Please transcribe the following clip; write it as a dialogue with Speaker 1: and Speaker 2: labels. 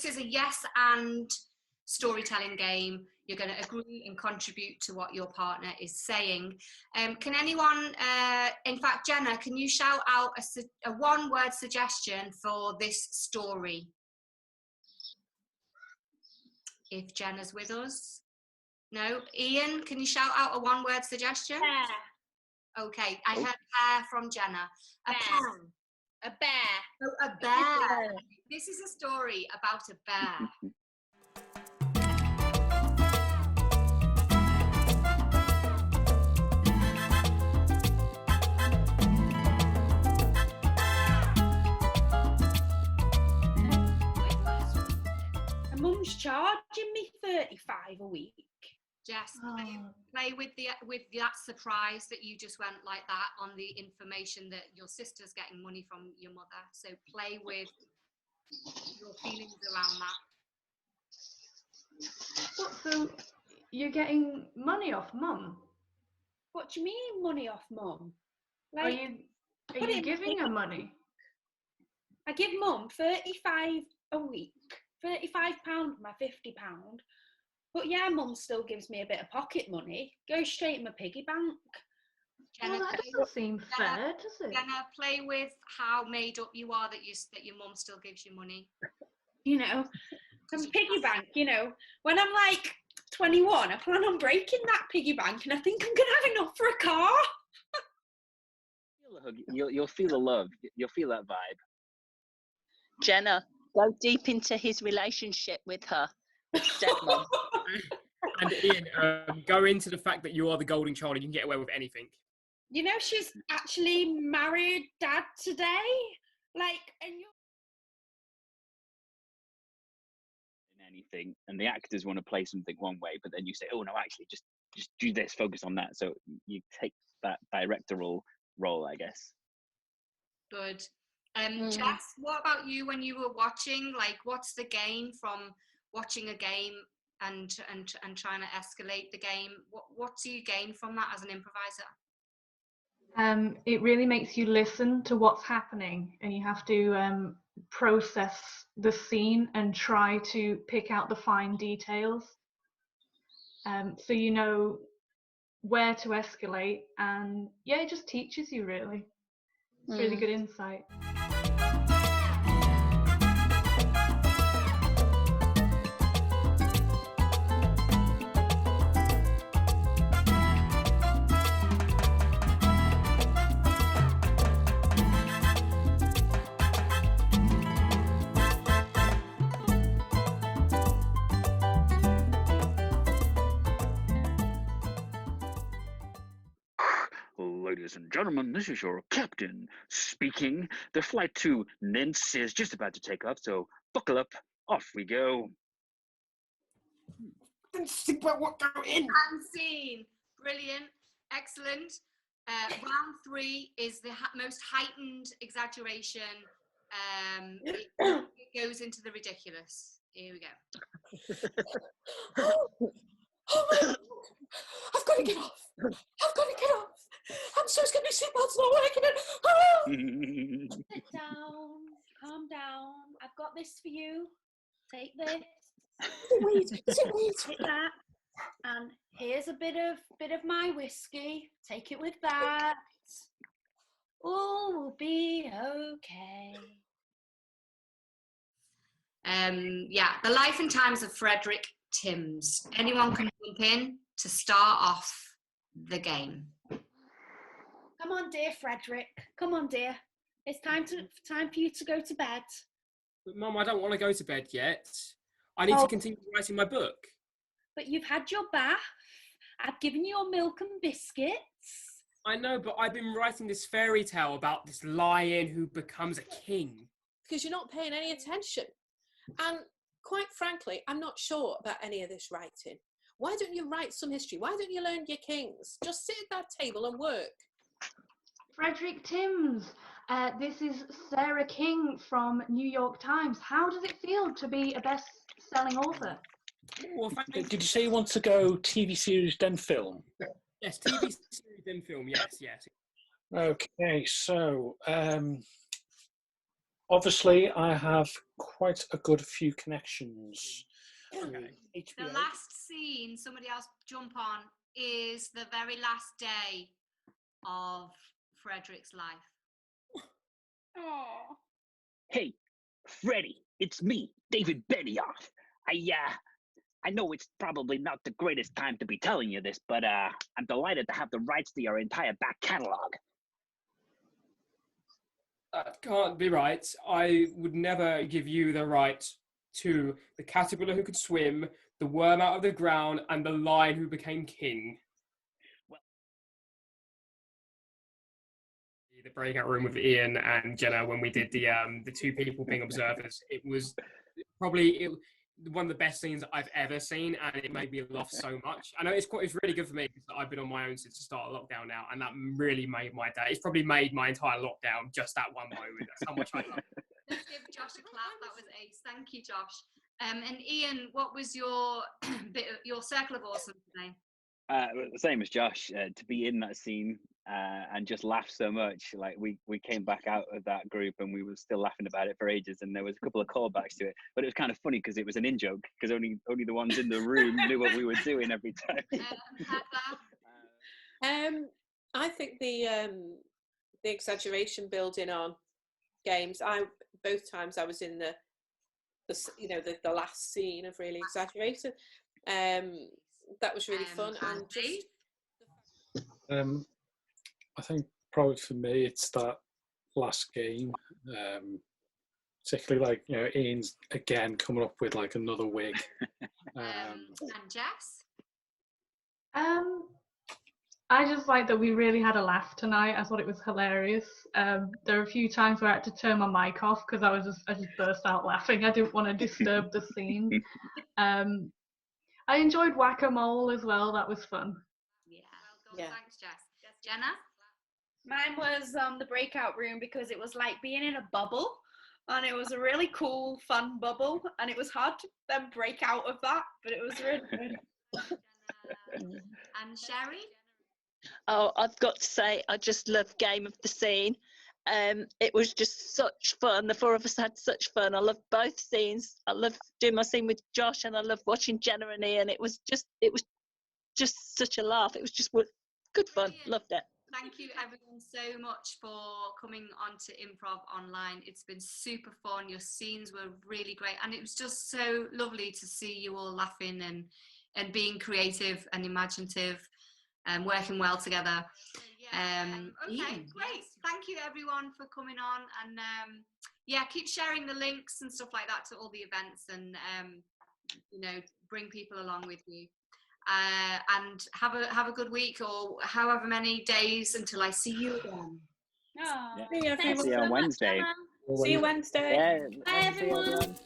Speaker 1: this is a yes and storytelling game. You're going to agree and contribute to what your partner is saying. Can anyone, in fact, Jenna, can you shout out a one-word suggestion for this story? If Jenna's with us. No? Ian, can you shout out a one-word suggestion?
Speaker 2: Bear.
Speaker 1: Okay, I heard pear from Jenna. A pen.
Speaker 2: A bear.
Speaker 1: Oh, a bear. This is a story about a bear.
Speaker 2: Mum's charging me £35 a week.
Speaker 1: Jess, play with that surprise that you just went like that on the information that your sister's getting money from your mother. So play with your feelings around that.
Speaker 3: What, so you're getting money off Mum?
Speaker 2: What do you mean money off Mum?
Speaker 3: Like, are you giving her money?
Speaker 2: I give Mum £35 a week. £35 my £50. But yeah, Mum still gives me a bit of pocket money. Goes straight in my piggy bank.
Speaker 1: Jenna,
Speaker 3: that doesn't seem fair, does it?
Speaker 1: Jenna, play with how made up you are that your mum still gives you money.
Speaker 2: You know, some piggy bank, you know. When I'm like 21, I plan on breaking that piggy bank and I think I'm going to have enough for a car.
Speaker 4: You'll feel the love. You'll feel that vibe.
Speaker 5: Jenna, go deep into his relationship with her stepmom.
Speaker 6: And Ian, go into the fact that you are the golden child and you can get away with anything.
Speaker 2: You know, she's actually married dad today. Like, and you're...
Speaker 4: anything, and the actors want to play something one way, but then you say, oh no, actually just do this, focus on that. So you take that directorial role, I guess.
Speaker 1: Good. Jess, what about you when you were watching? Like, what's the gain from watching a game and trying to escalate the game? What do you gain from that as an improviser?
Speaker 3: It really makes you listen to what's happening, and you have to process the scene and try to pick out the fine details. So you know where to escalate, and yeah, it just teaches you really. It's really good insight.
Speaker 4: Ladies and gentlemen, this is your captain speaking. The flight to Nince is just about to take off, so buckle up. Off we go.
Speaker 1: Think about what go in. And scene. Brilliant. Excellent. Round 3 is the most heightened exaggeration. It goes into the ridiculous. Here we go.
Speaker 7: Oh my God. I've got to get off. I've got to get off. I'm so scared my seatbelt's not working.
Speaker 2: Sit down. Calm down. I've got this for you. Take this.
Speaker 7: Wait.
Speaker 2: Take that. And here's a bit of my whiskey. Take it with that. All will be okay.
Speaker 1: Yeah, the life and times of Frederick Timms. Anyone can jump in to start off the game.
Speaker 2: Come on, dear Frederick. Come on, dear. It's time for you to go to bed.
Speaker 6: But Mum, I don't want to go to bed yet. I need to continue writing my book.
Speaker 2: But you've had your bath. I've given you your milk and biscuits.
Speaker 6: I know, but I've been writing this fairy tale about this lion who becomes a king.
Speaker 7: Because you're not paying any attention. And quite frankly, I'm not sure about any of this writing. Why don't you write some history? Why don't you learn your kings? Just sit at that table and work.
Speaker 3: Frederick Timms, this is Sarah King from New York Times. How does it feel to be a best-selling author?
Speaker 6: Well,
Speaker 8: Did you say you want to go TV series then film?
Speaker 6: Yes, TV series then film, yes.
Speaker 8: Okay, so Obviously, I have quite a good few connections.
Speaker 6: Okay.
Speaker 1: The last scene, somebody else jump on, is the very last day of Frederick's life.
Speaker 2: Oh.
Speaker 4: Hey, Freddie, it's me, David Benioff. I know it's probably not the greatest time to be telling you this, but I'm delighted to have the rights to your entire back catalog.
Speaker 6: That can't be right. I would never give you the right to the caterpillar who could swim, the worm out of the ground, and the lion who became king.
Speaker 4: Well,
Speaker 6: the breakout room with Ian and Jenna when we did the two people being observers. It was probably one of the best scenes I've ever seen, and it made me laugh so much. I know it's really good for me because I've been on my own since the start of lockdown now, and that really made my day. It's probably made my entire lockdown just that one moment. That's how much I love it.
Speaker 1: Let's give Josh a clap. That was ace. Thank you, Josh. And Ian, what was your your circle of awesome today?
Speaker 4: The same as Josh, to be in that scene and just laugh so much. Like we came back out of that group and we were still laughing about it for ages, and there was a couple of callbacks to it, but it was kind of funny because it was an in-joke, because only the ones in the room knew what we were doing every time.
Speaker 7: I think the exaggeration building on games. Both times I was in the last scene of really exaggerating. That was really fun. And just
Speaker 8: I think probably for me it's that last game, particularly like Ian's again coming up with like another wig.
Speaker 1: And Jess?
Speaker 3: I just like that we really had a laugh tonight. I thought it was hilarious. There were a few times where I had to turn my mic off because I just burst out laughing. I didn't want to disturb the scene. I enjoyed Whack-A-Mole as well. That was fun.
Speaker 1: Yeah. Well done. Thanks, Jess. Jenna?
Speaker 2: Mine was the breakout room because it was like being in a bubble, and it was a really cool, fun bubble, and it was hard to then break out of that, but it was really good.
Speaker 1: And Sherry?
Speaker 5: Oh, I've got to say, I just love Game of the Scene. It was just such fun. The four of us had such fun. I love both scenes. I love doing my scene with Josh, and I love watching Jenna and Ian. It was just such a laugh. It was just good fun.
Speaker 1: Brilliant.
Speaker 5: Loved it.
Speaker 1: Thank you everyone so much for coming on to Improv Online. It's been super fun. Your scenes were really great, and it was just so lovely to see you all laughing and being creative and imaginative and working well together. Okay, great. Thank you everyone for coming on, and keep sharing the links and stuff like that to all the events, and bring people along with you. And have a good week, or however many days until I see you again.
Speaker 2: Oh,
Speaker 7: See you
Speaker 4: See you on Wednesday.
Speaker 7: See you Wednesday.
Speaker 4: Yeah,
Speaker 2: bye everyone.